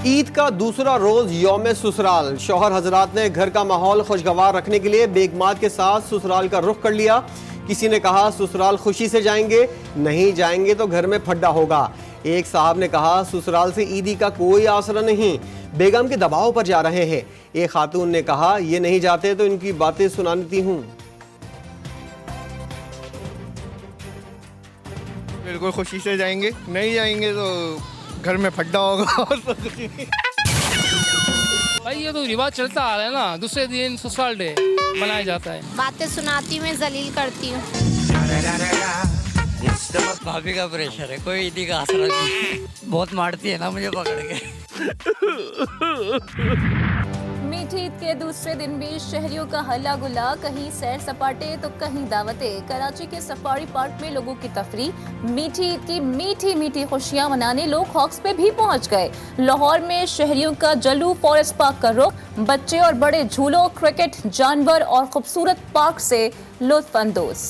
ईद का दूसरा रोज यौम ससुराल। शौहर हजरात ने घर का माहौल खुशगवार रखने के लिए बेगमात के साथ ससुराल का रुख कर लिया। किसी ने कहा ससुराल खुशी से जाएंगे, नहीं जाएंगे तो घर में फड्डा होगा। एक साहब ने कहा ससुराल से ईदी का कोई आसरा नहीं, बेगम के दबाव पर जा रहे हैं। एक खातून ने कहा ये नहीं जाते तो इनकी बातें सुनाती हूँ। बिल्कुल खुशी से जाएंगे, नहीं जाएंगे तो घर में फड्डा होगा। भाई ये तो रिवाज चलता आ रहा है ना, दूसरे दिन ससुराल डे मनाया जाता है। बातें सुनाती हूँ, मैं जलील करती हूँ। भाभी का प्रेशर है, कोई ईदी का आसरा नहीं। बहुत मारती है ना मुझे पकड़ के। मीठी ईद के दूसरे दिन भी शहरियों का हल्ला गुल्ला, कहीं सैर सपाटे तो कहीं दावतें। कराची के सफारी पार्क में लोगों की तफरीह। मीठी ईद की मीठी मीठी खुशियां मनाने लोग हॉक्स पे भी पहुंच गए। लाहौर में शहरियों का जल्लू फॉरेस्ट पार्क का रुख, बच्चे और बड़े झूलों, क्रिकेट, जानवर और खूबसूरत पार्क से लुत्फ अंदोज।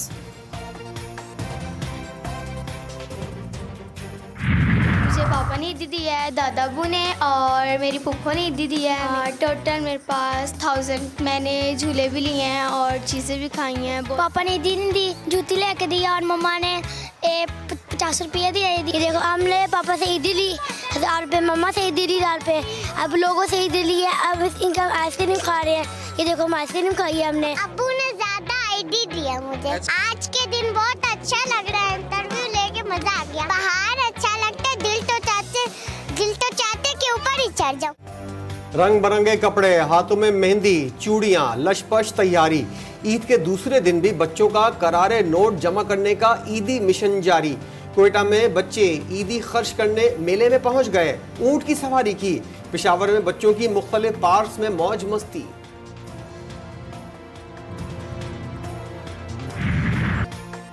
मुझे पापा ने ईदी दी है, दादाबू ने और मेरी फूफो ने ईदी दी है। टोटल मेरे पास 1000। मैंने झूले भी लिए हैं और चीज़ें भी खाई हैं। पापा ने ईदी नहीं दी, जूती लेके दी और मम्मा ने 50 रुपये दिए। ये देखो हमने पापा से ईदी ली 1000 रुपये, मम्मा से ईदी ली 1000 रुपये। अब लोगों से ईदी ली है, अब इनका आइसक्रीम खा रहे हैं। ये देखो हम आइसक्रीम खाई है हमने। अब्बू ने ज़्यादा ईदी दिया मुझे। आज के दिन बहुत अच्छा लग रहा है, इंटरव्यू लेके मजा आ गया। बाहर अच्छा लगता है, दिल तो चाहते कि ऊपर ही चढ़ जाओ। रंग बिरंगे कपड़े, हाथों में मेहंदी, चूड़ियां, लशपश तैयारी। ईद के दूसरे दिन भी बच्चों का करारे नोट जमा करने का ईदी मिशन जारी। कोयटा में बच्चे ईदी खर्च करने मेले में पहुंच गए, ऊंट की सवारी की। पेशावर में बच्चों की मुख्तलिफ पार्क्स में मौज मस्ती।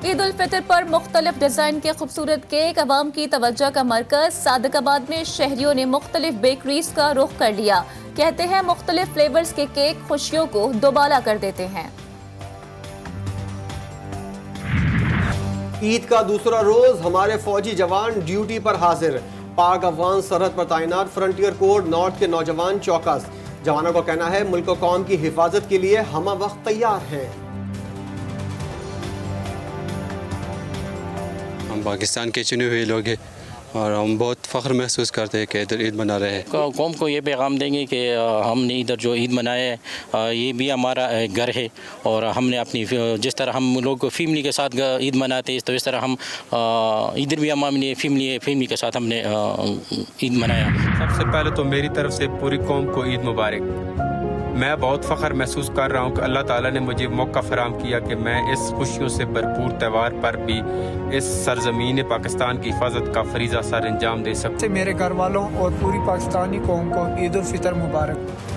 ईद उल फितर पर मुख्तलिफ डिजाइन के खूबसूरत केक अवाम की तवज्जो का मरकज। सादकाबाद में शहरियों ने मुख्तलिफ बेकरीज का रुख कर लिया। कहते हैं मुख्तलिफ फ्लेवर्स के केक खुशियों को दोबाला कर देते हैं। ईद का दूसरा रोज हमारे फौजी जवान ड्यूटी पर हाजिर। पाक अफगान सरहद पर तैनात फ्रंटियर कोर नॉर्थ के नौजवान चौकस। जवानों का कहना है मुल्क और कौम की हिफाजत के लिए हम वक्त तैयार हैं। हम पाकिस्तान के चुने हुए लोग हैं और हम बहुत फ़ख्र महसूस करते हैं कि इधर ईद मना रहे हैं। कौम को ये पैगाम देंगे कि हमने इधर जो ईद मनाए है ये भी हमारा घर है और हमने अपनी जिस तरह हम लोग फैमिली के साथ ईद मनाते हैं तो इस तरह हम इधर भी हम अपनी फैमिली के साथ हमने ईद मनाया। सबसे पहले तो मेरी तरफ से पूरी कौम को ईद मुबारक। मैं बहुत फ़ख्र महसूस कर रहा हूँ कि अल्लाह ताला ने मुझे मौका फराहम किया कि मैं इस खुशियों से भरपूर त्यौहार पर भी इस सरजमीन पाकिस्तान की हिफाजत का फरीज़ा सर अंजाम दे सकूँ। मेरे घर वालों और पूरी पाकिस्तानी कौम को ईद उल फितर मुबारक।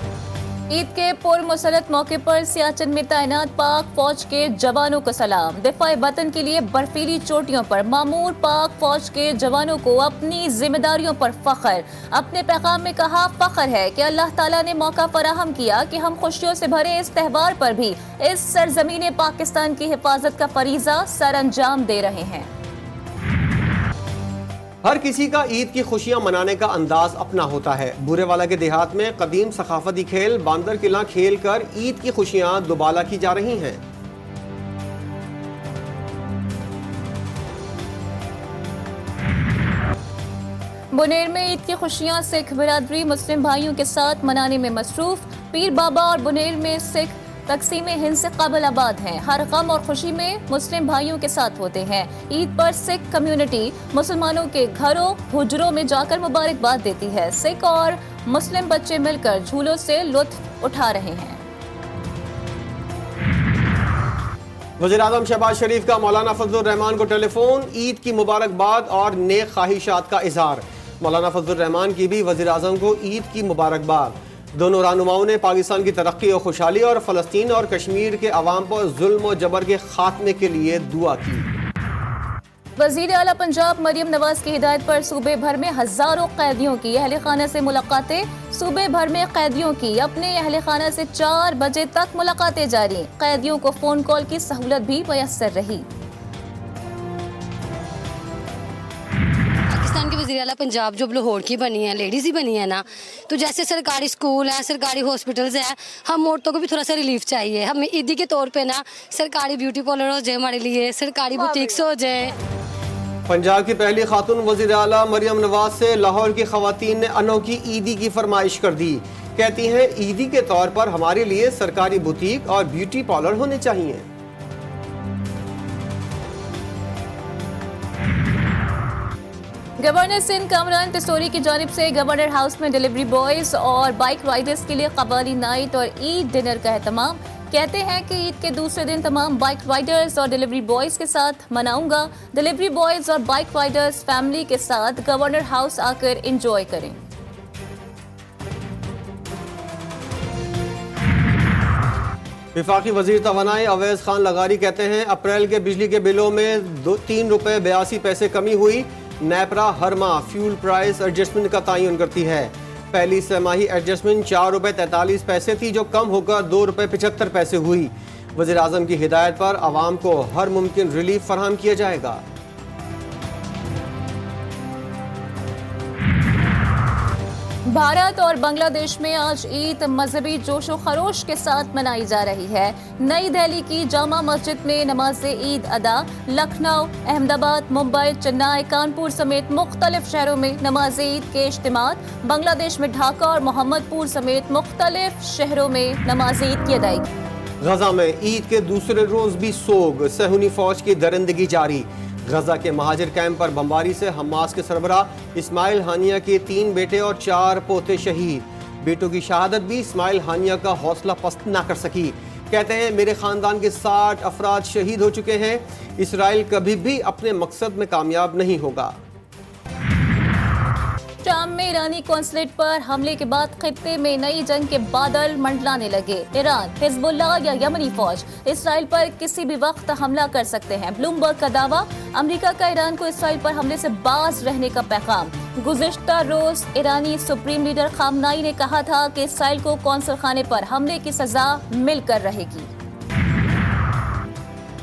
ईद के पुरमसरत मौके पर सियाचिन में तैनात पाक फौज के जवानों को सलाम। दिफाए वतन के लिए बर्फीली चोटियों पर मामूर पाक फौज के जवानों को अपनी जिम्मेदारियों पर फख्र। अपने पैगाम में कहा फख्र है कि अल्लाह ताला ने मौका फराहम किया कि हम खुशियों से भरे इस त्यौहार पर भी इस सरजमीन पाकिस्तान की हिफाजत का फरीजा सर अंजाम दे रहे हैं। हर किसी का ईद की खुशियां मनाने का अंदाज अपना होता है। बुरेवाला के देहात में कदीम सकाफती खेल बांदर किला खेल कर ईद की खुशियां दोबाला की जा रही हैं। बुनेर में ईद की खुशियां सिख बिरादरी मुस्लिम भाइयों के साथ मनाने में मसरूफ। पीर बाबा और बुनेर में सिख तकसीम हिंद से काबिल आबाद हैं। हर गम और खुशी में मुस्लिम भाइयों के साथ होते हैं। ईद पर सिख कम्युनिटी मुसलमानों के घरों हुजरों में जाकर मुबारकबाद देती है। सिख और मुस्लिम बच्चे मिलकर झूलों से लुत्फ उठा रहे हैं। वज़ीर-ए-आज़म शहबाज शरीफ का मौलाना फजलुर रहमान को टेलीफोन, ईद की मुबारकबाद और नेक ख्वाहिशात का इजहार। मौलाना फजलुर रहमान की भी वज़ीर-ए-आज़म को ईद की मुबारकबाद। दोनों रहनुमाओं ने पाकिस्तान की तरक्की और खुशहाली और फ़लस्तीन और कश्मीर के अवाम पर जुल्म और जबर के खात्मे के लिए दुआ की। वज़ीर आला पंजाब मरियम नवाज की हिदायत पर सूबे भर में हजारों कैदियों की अहले खाना से मुलाकातें। सूबे भर में कैदियों की अपने अहले खाना से 4 बजे तक मुलाकातें जारी। कैदियों को फोन कॉल की सहूलत भी मैसर रही। वज़ीर आला पंजाब जो लाहौर की बनी है, लेडीज़ ही बनी है ना, तो जैसे सरकारी स्कूल है, सरकारी हॉस्पिटल्स है, हम औरतों को भी थोड़ा सा रिलीफ चाहिए। हमें ईदी के तौर पे ना सरकारी ब्यूटी पार्लर हो जाए हमारे लिए, सरकारी बुटीक्स हो जाए। पंजाब की पहली खातून वज़ीर आला मरियम नवाज से लाहौर की खवातीन ने अनोखी ईदी की फरमाइश कर दी। कहती हैं ईदी के तौर पर हमारे लिए सरकारी बुटीक और ब्यूटी पार्लर होने चाहिए। गवर्नर सिंध कामरान तस्तोरी की जानिब से गवर्नर हाउस में डिलीवरी बॉयज और बाइक राइडर्स के लिए कव्वाली नाइट और ईद डिनर का एहतमाम। कहते हैं कि ईद के दूसरे दिन तमाम बाइक राइडर्स और डिलीवरी बॉयज के साथ मनाऊंगा। डिलीवरी बॉयज और बाइक राइडर्स फैमिली के साथ गवर्नर हाउस आकर एंजॉय करें। विफाकी वजीर तवानाई अवैस खान लगारी कहते हैं अप्रैल के बिजली के बिलों में ₹3.82 कमी हुई। नेपरा हर माह फ्यूल प्राइस एडजस्टमेंट का तयन करती है। पहली सहमाही एडजस्टमेंट ₹4.43 थी जो कम होकर ₹2.75 हुई। वज़ीर आज़म की हिदायत पर आवाम को हर मुमकिन रिलीफ फराहम किया जाएगा। भारत और बांग्लादेश में आज ईद मजहबी जोशो खरोश के साथ मनाई जा रही है। नई दिल्ली की जामा मस्जिद में नमाज ईद अदा। लखनऊ, अहमदाबाद, मुंबई, चेन्नई, कानपुर समेत मुख्तलिफ शहरों में नमाज ईद के इज्तिमात। बांग्लादेश में ढाका और मोहम्मदपुर समेत मुख्तलिफ शहरों में नमाज ईद की अदायगी। गजा में ईद के दूसरे रोज भी सोग, सहूनी फौज की दरिंदगी जारी। गजा के महाजिर कैंप पर बमबारी से हमास के सरबरा इस्माइल हानिया के 3 बेटे और 4 पोते शहीद। बेटों की शहादत भी इस्माइल हानिया का हौसला पस्त न कर सकी। कहते हैं मेरे खानदान के 60 अफराद शहीद हो चुके हैं। इसराइल कभी भी अपने मकसद में कामयाब नहीं होगा। शाम में ईरानी कॉन्सुलेट पर हमले के बाद खित्ते में नई जंग के बादल मंडलाने लगे। ईरान, हिजबुल्लाह या यमनी फौज इसराइल पर किसी भी वक्त हमला कर सकते हैं। ब्लूमबर्ग का दावा। अमेरिका का ईरान को इसराइल पर हमले से बाज रहने का पैगाम। गुज़िश्ता रोज ईरानी सुप्रीम लीडर खामनाई ने कहा था कि इसराइल को कौंसल खाने पर हमले की सजा मिलकर रहेगी।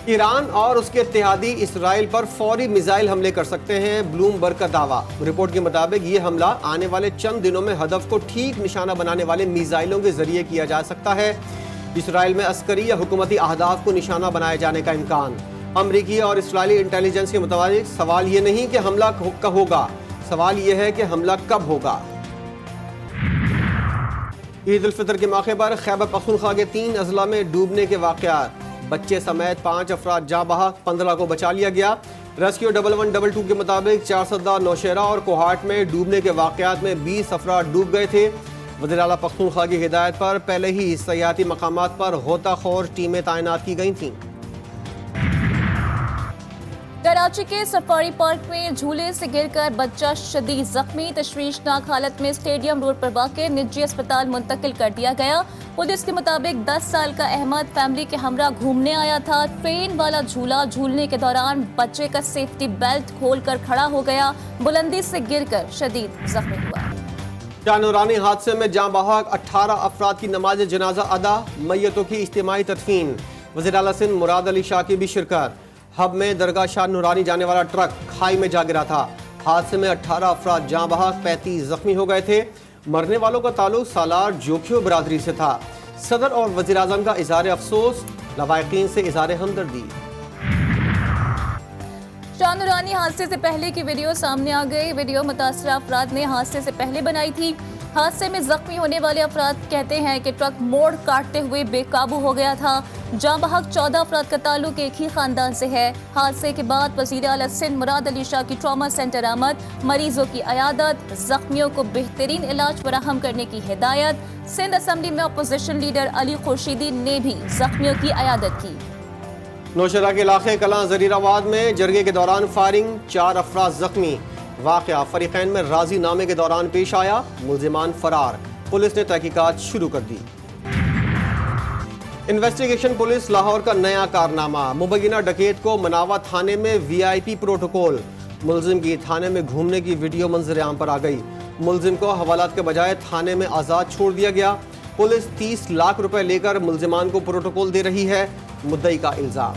ईरान और उसके इत्तेहादी इसराइल पर फौरी मिसाइल हमले कर सकते हैं। ब्लूमबर्ग का दावा। रिपोर्ट के मुताबिक ये हमला आने वाले चंद दिनों में हदफ को ठीक निशाना बनाने वाले मिसाइलों के जरिए किया जा सकता है। इसराइल में अस्करी या हुकूमती अहदाफ को निशाना बनाए जाने का इम्कान। अमरीकी और इसराइली इंटेलिजेंस के मुताबिक सवाल ये नहीं कि हमला कब होगा, सवाल ये है कि हमला कब होगा। ईद उल फितर के मौके पर खैबर पख्तूनख्वा के 3 अजला में डूबने के वाक़यात। बच्चे समेत 5 अफराद जाँ बहा, 15 को बचा लिया गया। रेस्क्यू 1122 के मुताबिक 4 नौशहरा और कोहाट में डूबने के वाक़यात में 20 अफराद डूब गए थे। वज़ीर आला पख्तूनख्वा की हिदायत पर पहले ही सयाहती मकामात पर गोताखोर टीमें तैनात की गई थीं। कराची के सफारी पार्क में झूले से गिरकर बच्चा शदीद जख्मी। तशवीशनाक हालत में स्टेडियम रोड पर वाक़े निजी अस्पताल मुंतकिल कर दिया गया। पुलिस के मुताबिक 10 साल का अहमद फैमिली के हमरा घूमने आया था। ट्रेन वाला झूला झूलने के दौरान बच्चे का सेफ्टी बेल्ट खोलकर खड़ा हो गया। बुलंदी से गिरकर शदीद जख्मी हुआ। शाहनूरानी हादसे में जाँ बहक 18 अफराद की नमाज जनाजा अदा। मैयतों की इज्तिमाई तदफीन। वज़ीर आला सिंध मुराद अली शाह की भी शिरकत। हब में दरगाह शाह नूरानी जाने वाला ट्रक खाई में जा गिरा था। हादसे में 18 अफराद जाँ बहक, 35 जख्मी हो गए थे। मरने वालों का ताल्लुक सालार जोखियो बरादरी से था। सदर और वज़ीर आज़म का इज़हार अफसोस, लवाहिकीन से इज़हार हमदर्दी। शाहनूरानी हादसे से पहले की वीडियो सामने आ गई। वीडियो मुतासरा अफराद ने हादसे से पहले बनाई थी। हादसे में जख्मी होने वाले अफराद कहते हैं कि ट्रक मोड़ काटते हुए बेकाबू हो गया था। जाँ बहक 14 अफराद का ताल्लुक एक ही खानदान से है। हादसे के बाद वज़ीर आला सिंध मुराद अली शाह की ट्रॉमा सेंटर आमद। मरीजों की अयादत, जख्मियों को बेहतरीन इलाज फराहम करने की हिदायत। सिंध असम्बली में अपोजिशन लीडर अली खुर्शीदी ने भी जख्मियों की अयादत की। नौशहरा के इलाके कलां जरीराबाद में जरगे के दौरान फायरिंग, 4 अफराद जख्मी। वाक़या फरीकैन में राजी नामे के दौरान पेश आया। मुल्जिमान फरार। पुलिस ने तहकीकात शुरू कर दी। इन्वेस्टिगेशन पुलिस लाहौर का नया कारनामा। मुबैना डकैत को मनावा थाने में VIP प्रोटोकॉल। मुल्जिम की थाने में घूमने की वीडियो मंजर आम पर आ गई। मुल्जिम को हवालात के बजाय थाने में आज़ाद छोड़ दिया गया। पुलिस 30 लाख रुपए लेकर मुल्जिमान को प्रोटोकॉल दे रही है। मुद्दई का इल्जाम।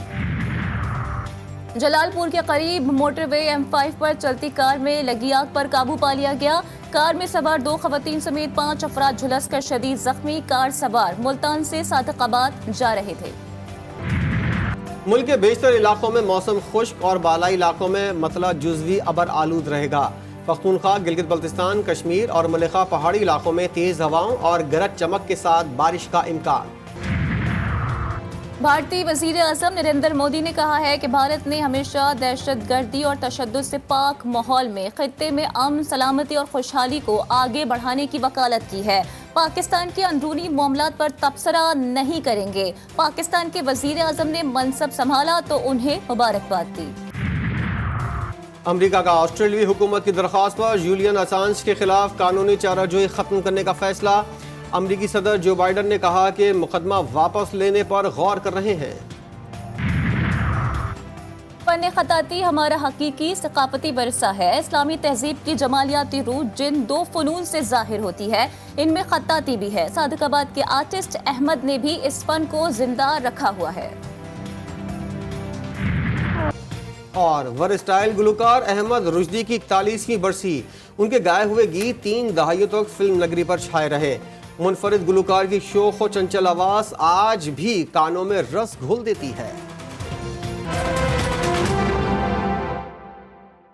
जलालपुर के करीब मोटरवे M5 पर चलती कार में लगी आग पर काबू पा लिया गया। कार में सवार 2 खवातीन समेत 5 अफराद झुलसकर शदीद जख्मी। कार सवार मुल्तान से सादिकाबाद जा रहे थे। मुल्क के बेशतर इलाकों में मौसम खुश्क और बालाई इलाकों में मतला जुज़वी अबर आलूद रहेगा। पख्तूनख्वा, गिलगित बल्तिस्तान, कश्मीर और मलिका पहाड़ी इलाकों में तेज हवाओं और गरज चमक के साथ बारिश का इम्कान। भारतीय वजीर आज़म नरेंद्र मोदी ने कहा है कि भारत ने हमेशा दहशतगर्दी और तशद्दुद से पाक माहौल में खित्ते में अमन, सलामती और खुशहाली को आगे बढ़ाने की वकालत की है। पाकिस्तान के अंदरूनी मामलात पर तबसरा नहीं करेंगे। पाकिस्तान के वजीर आज़म ने मनसब संभाला तो उन्हें मुबारकबाद दी। अमेरिका का ऑस्ट्रेलियाई हुकूमत की दरख्वास्त पर जूलियन असांज के खिलाफ कानूनी चाराजोई खत्म करने का फैसला। अमेरिकी सदर जो बाइडन ने कहा कि मुकदमा वापस लेने पर गौर कर रहे हैं। फन खताती हमारा हकीकी सकाफती वरसा है। इस्लामी तहजीब की जमालियाती रूह जिन 2 फ़नून से जाहिर होती है, इनमें खताती भी है। सादिकाबाद के आर्टिस्ट अहमद ने भी इस फन को जिंदा रखा हुआ है। और वरस्टाइल गुलकार अहमद रुश्दी की 41वीं बरसी। उनके गाए हुए गीत 3 दहाइयों तक फिल्म नगरी पर छाए रहे। मुनफरिद गुलकार की शोख और चंचल आवाज आज भी कानों में रस घोल देती है।